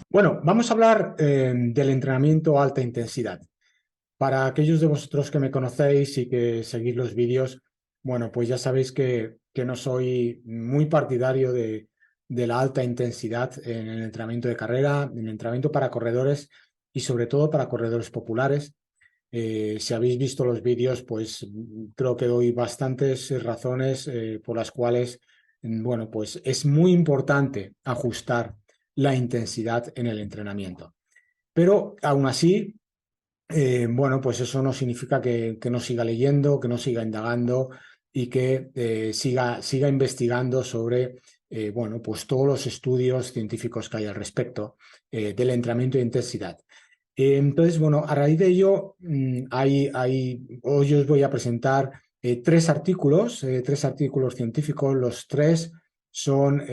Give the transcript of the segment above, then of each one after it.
Bueno, vamos a hablar del entrenamiento a alta intensidad. Para aquellos de vosotros que me conocéis y que seguís los vídeos, bueno, pues ya sabéis que no soy muy partidario de la alta intensidad en el entrenamiento de carrera, en el entrenamiento para corredores y sobre todo para corredores populares. Si habéis visto los vídeos, pues creo que doy bastantes razones por las cuales, bueno, pues es muy importante ajustar la intensidad en el entrenamiento. Pero aún así, bueno, pues eso no significa que no siga leyendo, que no siga indagando y que siga investigando sobre, bueno, pues todos los estudios científicos que hay al respecto del entrenamiento de intensidad. Entonces, bueno, a raíz de ello, hoy os voy a presentar tres artículos científicos. Los tres son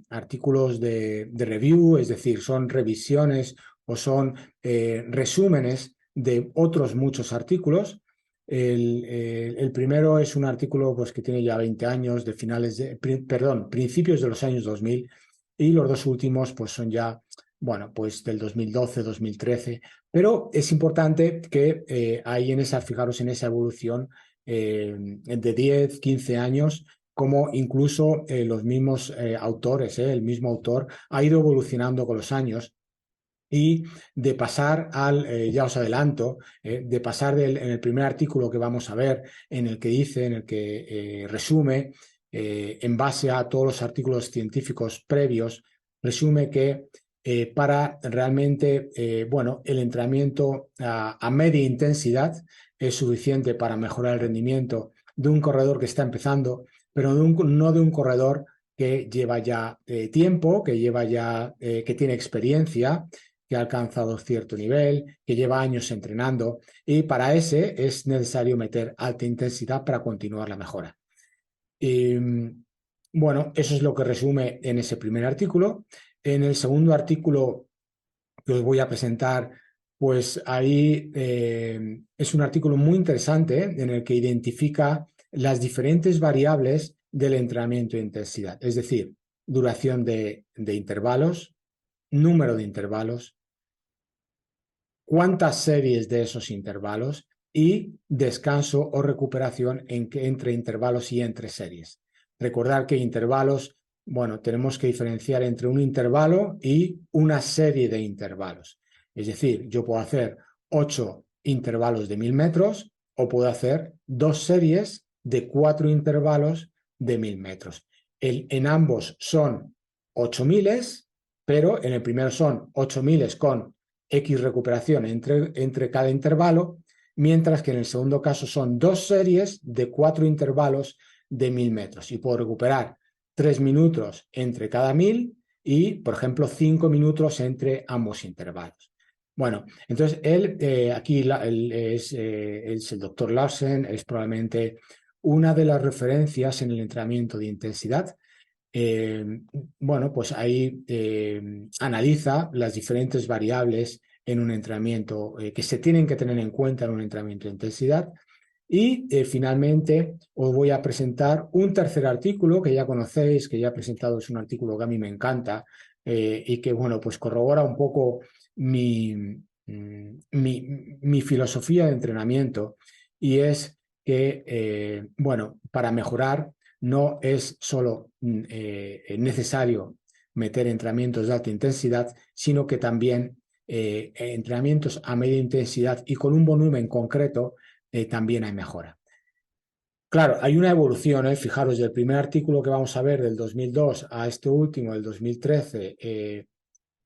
artículos de review, es decir, son revisiones o son resúmenes de otros muchos artículos. El primero es un artículo pues, que tiene ya 20 años, de principios de los años 2000, y los dos últimos pues, son ya, bueno, pues del 2012, 2013, pero es importante que fijaros en esa evolución de 10, 15 años, como incluso los mismos autores, el mismo autor ha ido evolucionando con los años y de pasar ya os adelanto, de pasar en el primer artículo que vamos a ver, en el que resume, en base a todos los artículos científicos previos, resume que para realmente, bueno, el entrenamiento a media intensidad es suficiente para mejorar el rendimiento de un corredor que está empezando, pero no de un corredor que lleva ya tiempo, que tiene experiencia, que ha alcanzado cierto nivel, que lleva años entrenando, y para ese es necesario meter alta intensidad para continuar la mejora. Y, bueno, eso es lo que resume en ese primer artículo. En el segundo artículo que os voy a presentar, pues ahí es un artículo muy interesante en el que identifica las diferentes variables del entrenamiento de intensidad, es decir, duración de intervalos, número de intervalos, cuántas series de esos intervalos y descanso o recuperación entre intervalos y entre series. Recordar que intervalos, bueno, tenemos que diferenciar entre un intervalo y una serie de intervalos. Es decir, yo puedo hacer 8 intervalos de 1000 metros o puedo hacer 2 series de 4 intervalos de 1000 metros. En ambos son 8 miles, pero en el primero son 8 miles con X recuperación entre cada intervalo, mientras que en el segundo caso son 2 series de 4 intervalos de 1000 metros y puedo recuperar 3 minutos entre cada 1000 y, por ejemplo, 5 minutos entre ambos intervalos. Bueno, entonces él es el doctor Larsen, es probablemente una de las referencias en el entrenamiento de intensidad. eh, bueno, pues ahí analiza las diferentes variables en un entrenamiento que se tienen que tener en cuenta en un entrenamiento de intensidad. Y finalmente os voy a presentar un tercer artículo que ya conocéis, que ya he presentado, es un artículo que a mí me encanta y que, bueno, pues corrobora un poco mi, mi filosofía de entrenamiento, y es que, bueno, para mejorar no es solo necesario meter entrenamientos de alta intensidad, sino que también entrenamientos a media intensidad y con un volumen concreto también hay mejora. Claro, hay una evolución, fijaros, del primer artículo que vamos a ver del 2002 a este último, del 2013,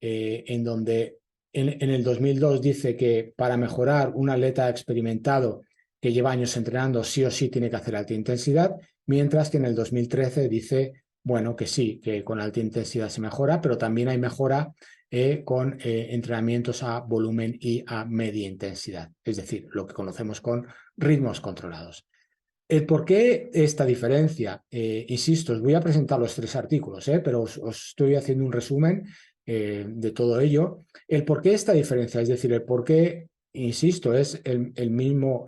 en donde en el 2002 dice que para mejorar un atleta experimentado que lleva años entrenando sí o sí tiene que hacer alta intensidad, mientras que en el 2013 dice, bueno, que sí, que con alta intensidad se mejora, pero también hay mejora con entrenamientos a volumen y a media intensidad, es decir, lo que conocemos con ritmos controlados. ¿Por qué esta diferencia? Insisto, os voy a presentar los tres artículos, pero os estoy haciendo un resumen de todo ello. El por qué esta diferencia, es decir, el por qué, insisto, es el mismo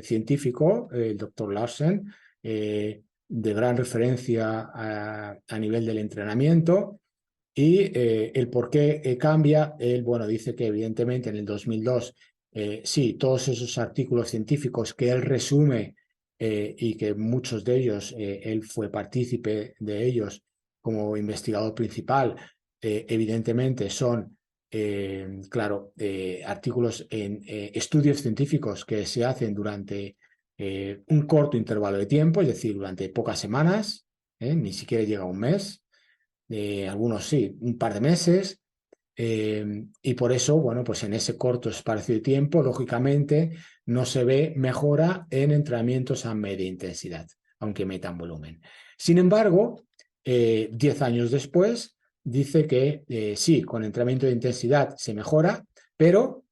científico, el doctor Larsen, de gran referencia a nivel del entrenamiento, Y el por qué cambia, él, bueno, dice que evidentemente en el 2002, sí, todos esos artículos científicos que él resume y que muchos de ellos, él fue partícipe de ellos como investigador principal, evidentemente son, claro, artículos en estudios científicos que se hacen durante un corto intervalo de tiempo, es decir, durante pocas semanas, ni siquiera llega a un mes, algunos sí, un par de meses, y por eso, bueno, pues en ese corto espacio de tiempo, lógicamente, no se ve mejora en entrenamientos a media intensidad, aunque metan volumen. Sin embargo, 10 años después, dice que sí, con entrenamiento de intensidad se mejora, pero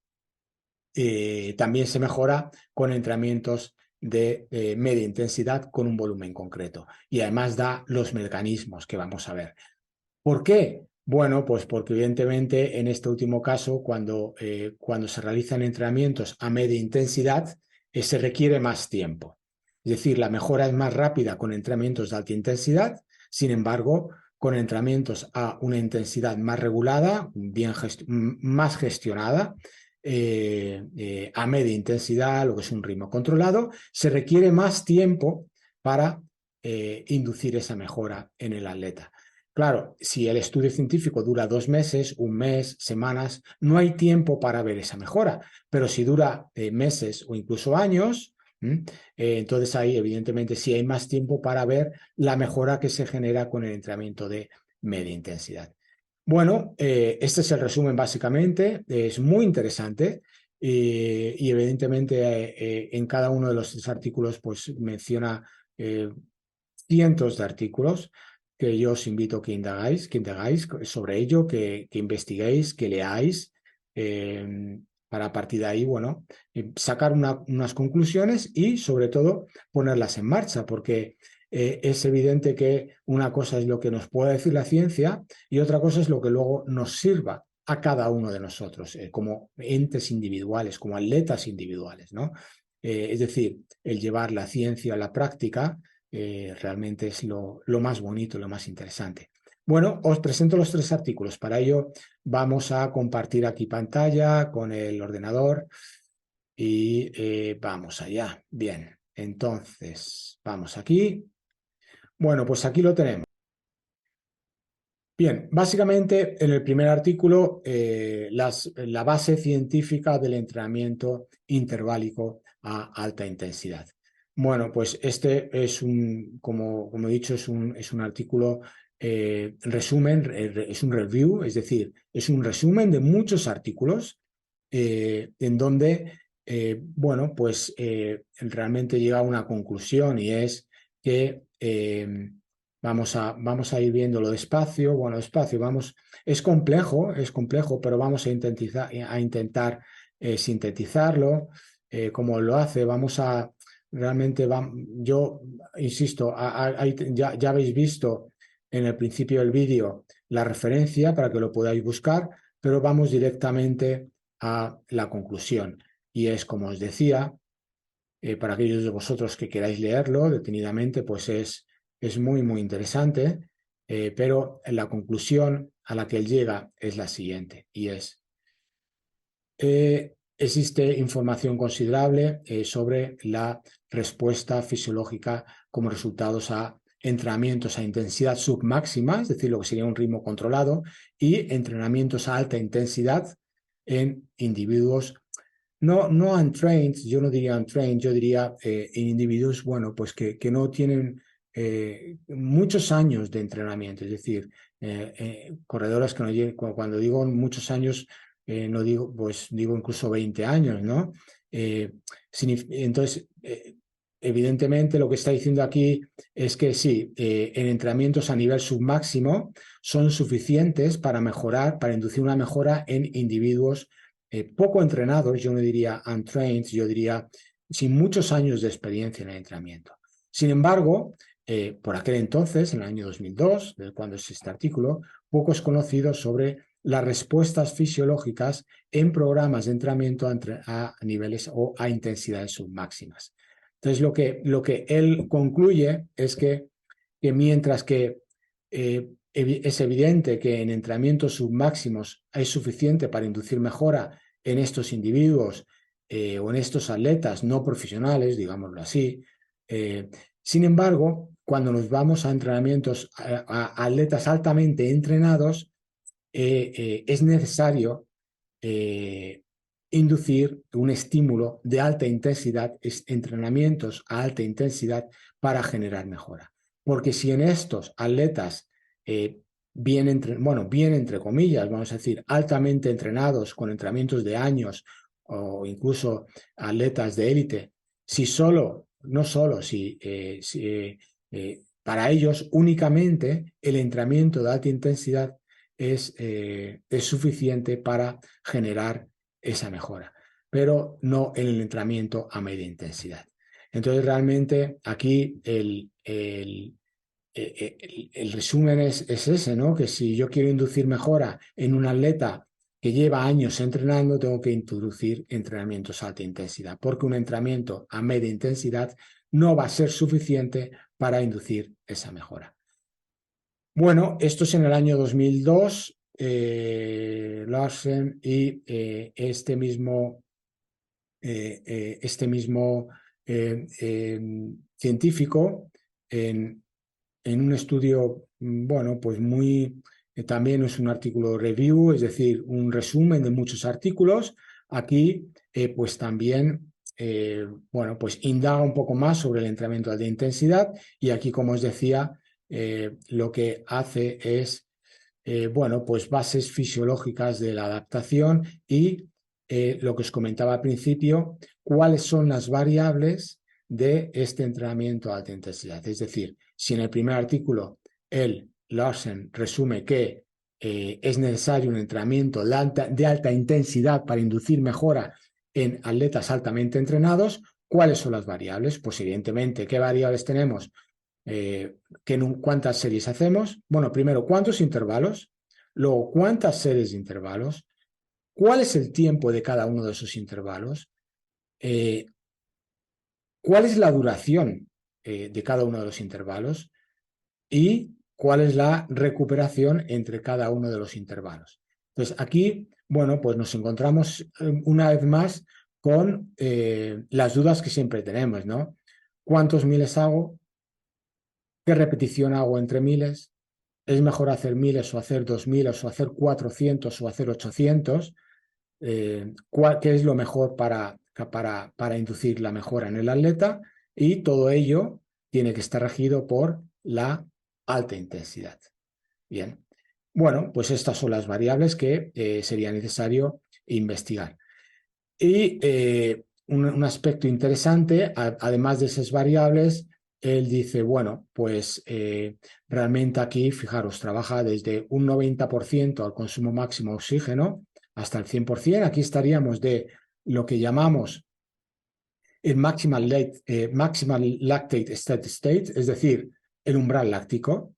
también se mejora con entrenamientos de media intensidad con un volumen concreto. Y además da los mecanismos que vamos a ver. ¿Por qué? Bueno, pues porque evidentemente en este último caso, cuando se realizan entrenamientos a media intensidad, se requiere más tiempo. Es decir, la mejora es más rápida con entrenamientos de alta intensidad, sin embargo, con entrenamientos a una intensidad más regulada, más gestionada, a media intensidad, lo que es un ritmo controlado, se requiere más tiempo para inducir esa mejora en el atleta. Claro, si el estudio científico dura 2 meses, un mes, semanas, no hay tiempo para ver esa mejora, pero si dura meses o incluso años, entonces ahí evidentemente sí hay más tiempo para ver la mejora que se genera con el entrenamiento de media intensidad. Bueno, este es el resumen básicamente, es muy interesante y evidentemente en cada uno de los 3 artículos pues menciona cientos de artículos que yo os invito a que indagáis sobre ello, que investiguéis, que leáis, para a partir de ahí, bueno, sacar unas conclusiones y sobre todo ponerlas en marcha, porque es evidente que una cosa es lo que nos puede decir la ciencia y otra cosa es lo que luego nos sirva a cada uno de nosotros, como entes individuales, como atletas individuales, ¿no? Es decir, el llevar la ciencia a la práctica realmente es lo más bonito, lo más interesante. Bueno, os presento los 3 artículos. Para ello vamos a compartir aquí pantalla con el ordenador y vamos allá. Bien, entonces vamos aquí. Bueno, pues aquí lo tenemos. Bien, básicamente en el primer artículo, la base científica del entrenamiento interválico a alta intensidad. Bueno, pues este es como he dicho, es un artículo resumen, es un review, es decir, es un resumen de muchos artículos en donde, bueno, pues realmente llega a una conclusión y es que vamos a ir viéndolo despacio, bueno, despacio, es complejo, pero vamos a intentar sintetizarlo, como lo hace, realmente, yo insisto, ya habéis visto en el principio del vídeo la referencia para que lo podáis buscar, pero vamos directamente a la conclusión. Y es, como os decía, para aquellos de vosotros que queráis leerlo detenidamente, pues es muy, muy interesante, pero la conclusión a la que él llega es la siguiente, y es, existe información considerable sobre la respuesta fisiológica como resultados a entrenamientos a intensidad submáxima, es decir, lo que sería un ritmo controlado, y entrenamientos a alta intensidad en individuos no untrained, yo no diría untrained, yo diría en individuos, bueno, pues que no tienen muchos años de entrenamiento, es decir, corredores que no llegan, cuando digo muchos años, no digo, pues digo incluso 20 años, ¿no? Entonces, evidentemente lo que está diciendo aquí es que sí, en entrenamientos a nivel submáximo son suficientes para mejorar, para inducir una mejora en individuos poco entrenados, yo no diría untrained, yo diría sin muchos años de experiencia en el entrenamiento. Sin embargo, por aquel entonces, en el año 2002, cuando es este artículo, poco es conocido sobre las respuestas fisiológicas en programas de entrenamiento a niveles o a intensidades submáximas. Entonces, lo que él concluye es que mientras que es evidente que en entrenamientos submáximos es suficiente para inducir mejora en estos individuos o en estos atletas no profesionales, digámoslo así. Sin embargo, cuando nos vamos a entrenamientos a atletas altamente entrenados, es necesario inducir un estímulo de alta intensidad, entrenamientos a alta intensidad para generar mejora. Porque si en estos atletas bien entre comillas, vamos a decir, altamente entrenados con entrenamientos de años o incluso atletas de élite, para ellos únicamente el entrenamiento de alta intensidad es suficiente para generar esa mejora, pero no en el entrenamiento a media intensidad. Entonces, realmente aquí el resumen es ese, ¿no? Que si yo quiero inducir mejora en un atleta que lleva años entrenando, tengo que introducir entrenamientos a alta intensidad, porque un entrenamiento a media intensidad no va a ser suficiente para inducir esa mejora. Bueno, esto es en el año 2002, Larsen y este mismo científico en un estudio, bueno, pues también es un artículo review, es decir, un resumen de muchos artículos. Aquí, pues también, bueno, pues indaga un poco más sobre el entrenamiento de intensidad y aquí, como os decía, lo que hace es, bueno, pues bases fisiológicas de la adaptación y lo que os comentaba al principio, cuáles son las variables de este entrenamiento a alta intensidad. Es decir, si en el primer artículo Larsen resume que es necesario un entrenamiento de alta intensidad para inducir mejora en atletas altamente entrenados, ¿cuáles son las variables? Pues evidentemente, ¿qué variables tenemos? ¿Cuántas series hacemos? Bueno, primero, ¿cuántos intervalos? Luego, ¿cuántas series de intervalos? ¿Cuál es el tiempo de cada uno de esos intervalos? ¿Cuál es la duración de cada uno de los intervalos? ¿Y cuál es la recuperación entre cada uno de los intervalos? Entonces, aquí, bueno, pues nos encontramos una vez más con las dudas que siempre tenemos, ¿no? ¿Cuántos miles hago? ¿Qué repetición hago entre miles? ¿Es mejor hacer miles o hacer 2000 o hacer 400 o hacer 800? ¿Qué es lo mejor para inducir la mejora en el atleta? Y todo ello tiene que estar regido por la alta intensidad. Bien, bueno, pues estas son las variables que sería necesario investigar. Y un aspecto interesante, además de esas variables, él dice, bueno, pues realmente aquí, fijaros, trabaja desde un 90% al consumo máximo de oxígeno hasta el 100%. Aquí estaríamos de lo que llamamos el maximal lactate steady state, es decir, el umbral láctico.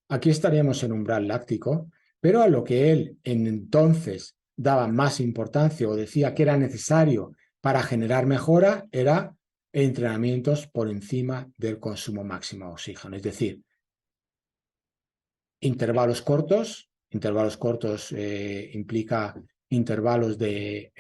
Aquí estaríamos en umbral láctico, pero a lo que él entonces daba más importancia o decía que era necesario para generar mejora era entrenamientos por encima del consumo máximo de oxígeno, es decir, intervalos cortos implica intervalos de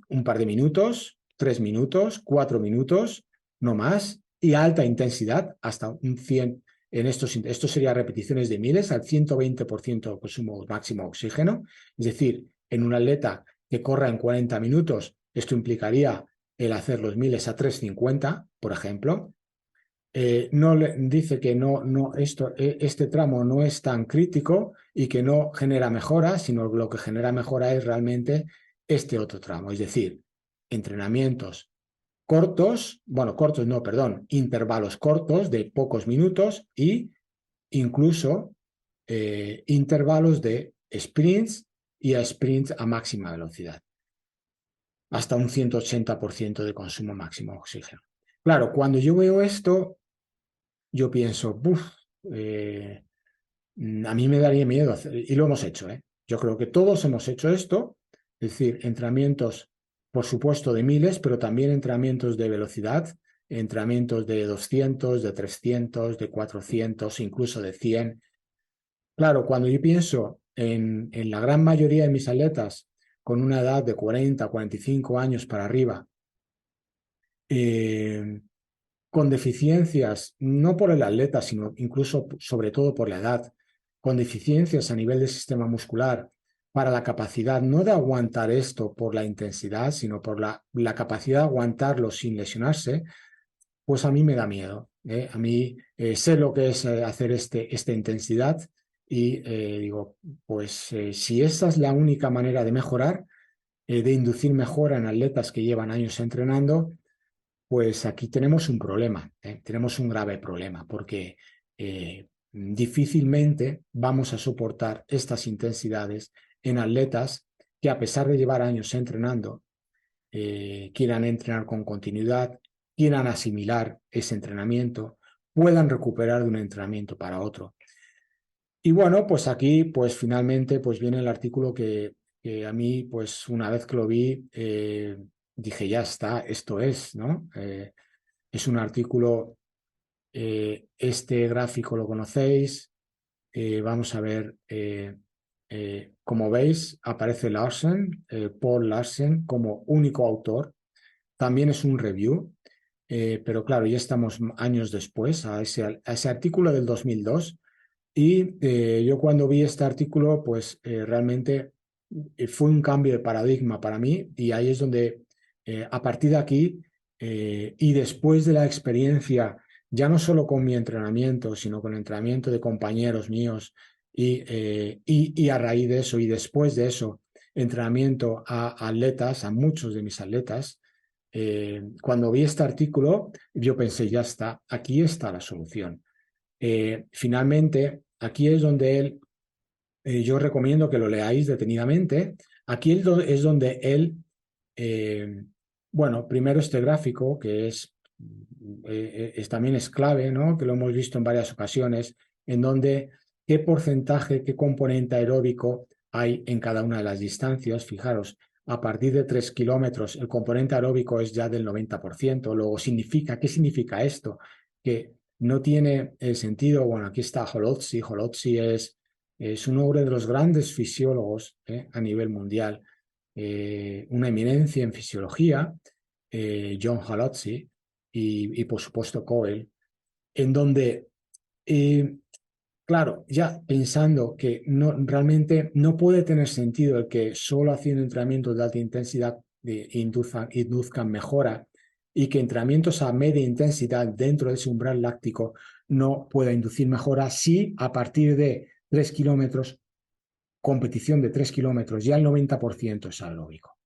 un par de minutos, 3 minutos, 4 minutos, no más, y alta intensidad, hasta un 100, esto sería repeticiones de miles, al 120% de consumo máximo de oxígeno, es decir, en un atleta que corra en 40 minutos, esto implicaría el hacer los miles a 3,50, por ejemplo. Dice que este tramo no es tan crítico y que no genera mejora, sino lo que genera mejora es realmente este otro tramo, es decir, entrenamientos cortos, intervalos cortos de pocos minutos y incluso intervalos de sprints y a sprints a máxima velocidad, hasta un 180% de consumo máximo de oxígeno. Claro, cuando yo veo esto, yo pienso, a mí me daría miedo hacer, y lo hemos hecho, ¿eh? Yo creo que todos hemos hecho esto, es decir, entrenamientos, por supuesto, de miles, pero también entrenamientos de velocidad, entrenamientos de 200, de 300, de 400, incluso de 100. Claro, cuando yo pienso en la gran mayoría de mis atletas con una edad de 40, 45 años para arriba, eh, con deficiencias, no por el atleta, sino incluso sobre todo por la edad, con deficiencias a nivel del sistema muscular, para la capacidad no de aguantar esto por la intensidad, sino por la capacidad de aguantarlo sin lesionarse, pues a mí me da miedo. A mí sé lo que es hacer esta intensidad y digo, pues si esa es la única manera de mejorar, de inducir mejora en atletas que llevan años entrenando, pues aquí tenemos un problema, tenemos un grave problema, porque difícilmente vamos a soportar estas intensidades en atletas que a pesar de llevar años entrenando, quieran entrenar con continuidad, quieran asimilar ese entrenamiento, puedan recuperar de un entrenamiento para otro. Y bueno, pues aquí, pues finalmente, pues viene el artículo que a mí, pues una vez que lo vi, dije, ya está, esto es, ¿no? Es un artículo, este gráfico lo conocéis, vamos a ver, como veis, aparece Larsen, Paul Larsen, como único autor. También es un review, pero claro, ya estamos años después, a ese artículo del 2002. Y yo cuando vi este artículo, pues realmente fue un cambio de paradigma para mí y ahí es donde a partir de aquí y después de la experiencia, ya no solo con mi entrenamiento, sino con el entrenamiento de compañeros míos y a raíz de eso y después de eso, entrenamiento a atletas, a muchos de mis atletas, cuando vi este artículo, yo pensé, ya está, aquí está la solución. Finalmente, aquí es donde él, yo recomiendo que lo leáis detenidamente. Aquí es donde él, eh, bueno, primero este gráfico, que también es clave, ¿no? Que lo hemos visto en varias ocasiones, en donde qué porcentaje, qué componente aeróbico hay en cada una de las distancias. Fijaros, a partir de 3 kilómetros, el componente aeróbico es ya del 90%. Luego, ¿qué significa esto? Que no tiene sentido. Bueno, aquí está Holotzi. Holotzi es uno de los grandes fisiólogos a nivel mundial, una eminencia en fisiología, John Holotzi, y por supuesto Coel, en donde, eh, claro, ya pensando que no, realmente no puede tener sentido el que solo haciendo entrenamientos de alta intensidad induzcan mejora y que entrenamientos a media intensidad dentro de ese umbral láctico no pueda inducir mejora si a partir de 3 kilómetros, competición de 3 kilómetros, ya el 90% es aeróbico.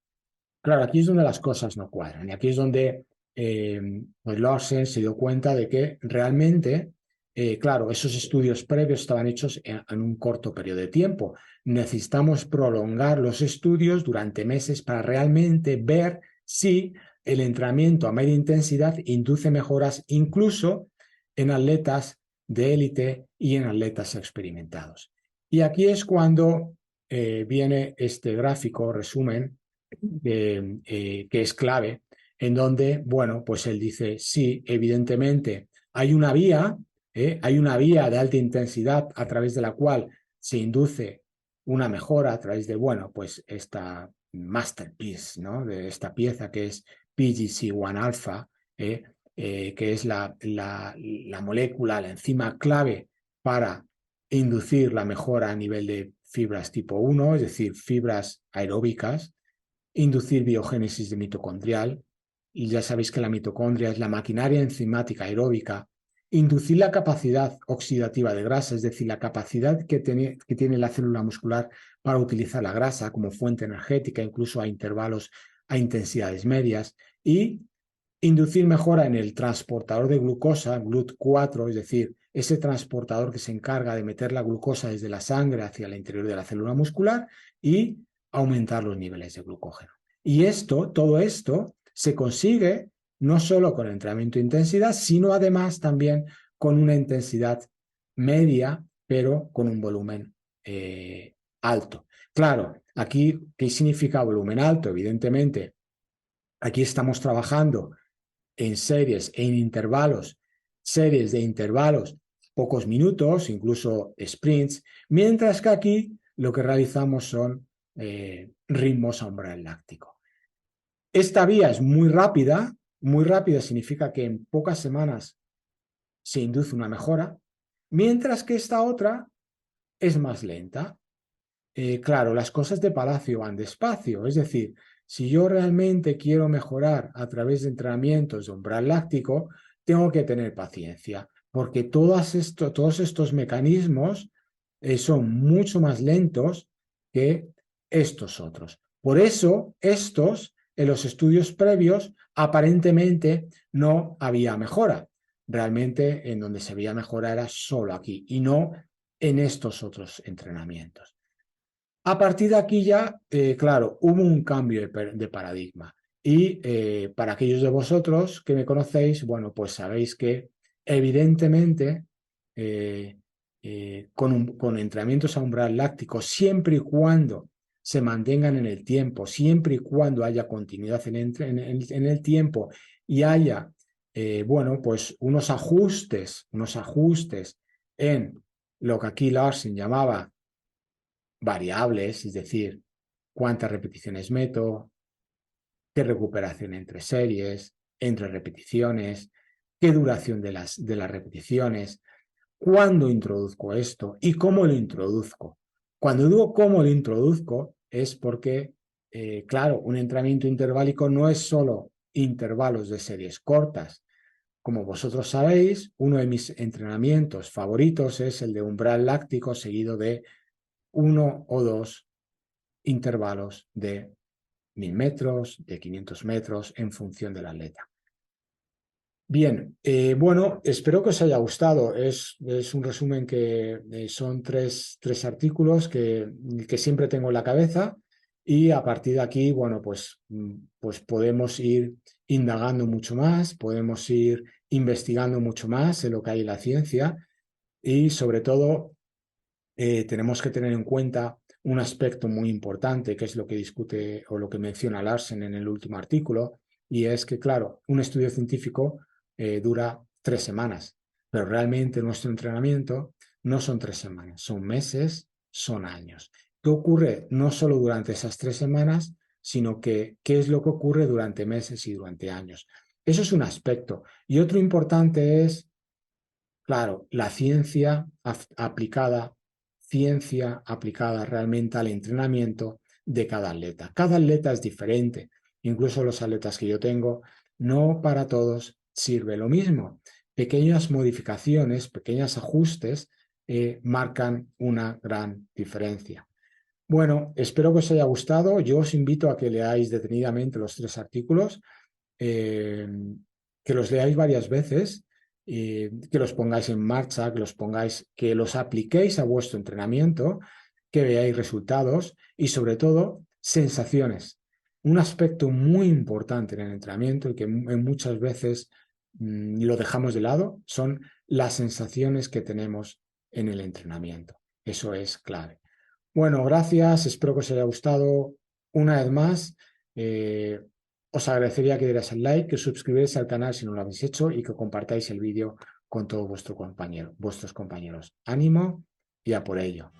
Claro, aquí es donde las cosas no cuadran y aquí es donde pues Larsen se dio cuenta de que realmente, claro, esos estudios previos estaban hechos en un corto periodo de tiempo. Necesitamos prolongar los estudios durante meses para realmente ver si el entrenamiento a media intensidad induce mejoras incluso en atletas de élite y en atletas experimentados. Y aquí es cuando viene este gráfico resumen que es clave, en donde, bueno, pues él dice, sí, evidentemente hay una vía de alta intensidad a través de la cual se induce una mejora a través de, bueno, pues esta masterpiece, ¿no? De esta pieza que es PGC1 alfa, que es la molécula, la enzima clave para inducir la mejora a nivel de fibras tipo 1, es decir, fibras aeróbicas, inducir biogénesis de mitocondrial, y ya sabéis que la mitocondria es la maquinaria enzimática aeróbica, inducir la capacidad oxidativa de grasa, es decir, la capacidad que tiene la célula muscular para utilizar la grasa como fuente energética, incluso a intervalos, a intensidades medias, y inducir mejora en el transportador de glucosa, GLUT4, es decir, ese transportador que se encarga de meter la glucosa desde la sangre hacia el interior de la célula muscular y aumentar los niveles de glucógeno. Y todo esto se consigue no solo con el entrenamiento de intensidad, sino además también con una intensidad media, pero con un volumen alto. Claro, aquí, ¿qué significa volumen alto? Evidentemente, aquí estamos trabajando en series de intervalos pocos minutos, incluso sprints, mientras que aquí lo que realizamos son ritmos a umbral láctico. Esta vía es muy rápida significa que en pocas semanas se induce una mejora, mientras que esta otra es más lenta. Claro, las cosas de Palacio van despacio, es decir, si yo realmente quiero mejorar a través de entrenamientos de umbral láctico, tengo que tener paciencia, porque todos estos mecanismos son mucho más lentos que estos otros. Por eso, estos, en los estudios previos, aparentemente no había mejora. Realmente en donde se veía mejora era solo aquí y no en estos otros entrenamientos. A partir de aquí ya, claro, hubo un cambio de paradigma. Y para aquellos de vosotros que me conocéis, bueno, pues sabéis que evidentemente eh, con entrenamientos a umbral láctico, siempre y cuando se mantengan en el tiempo, siempre y cuando haya continuidad en el tiempo y haya, bueno, pues unos ajustes en lo que aquí Larsen llamaba variables, es decir, cuántas repeticiones meto, qué recuperación entre series, entre repeticiones, qué duración de las repeticiones, cuándo introduzco esto y cómo lo introduzco. Cuando digo cómo lo introduzco es porque, claro, un entrenamiento interválico no es solo intervalos de series cortas. Como vosotros sabéis, uno de mis entrenamientos favoritos es el de umbral láctico seguido de uno o dos intervalos de 1000 metros, de 500 metros, en función del atleta. Bien, bueno, espero que os haya gustado. Es un resumen que son tres artículos que siempre tengo en la cabeza y a partir de aquí, bueno, pues podemos ir indagando mucho más, podemos ir investigando mucho más en lo que hay en la ciencia y sobre todo tenemos que tener en cuenta un aspecto muy importante, que es lo que discute o lo que menciona Larsen en el último artículo, y es que, claro, un estudio científico dura 3 semanas, pero realmente nuestro entrenamiento no son 3 semanas, son meses, son años. ¿Qué ocurre no solo durante esas 3 semanas, sino que qué es lo que ocurre durante meses y durante años? Eso es un aspecto. Y otro importante es, claro, la ciencia aplicada realmente al entrenamiento de cada atleta. Cada atleta es diferente. Incluso los atletas que yo tengo, no para todos sirve lo mismo. Pequeñas modificaciones, pequeños ajustes marcan una gran diferencia. Bueno, espero que os haya gustado. Yo os invito a que leáis detenidamente los 3 artículos, eh, que los leáis varias veces, que los pongáis en marcha, que los apliquéis a vuestro entrenamiento, que veáis resultados y sobre todo sensaciones. Un aspecto muy importante en el entrenamiento y que muchas veces lo dejamos de lado son las sensaciones que tenemos en el entrenamiento. Eso es clave. Bueno, gracias, espero que os haya gustado. Una vez más, os agradecería que dierais el like, que os suscribáis al canal si no lo habéis hecho y que compartáis el vídeo con todos vuestros compañeros. Ánimo y a por ello.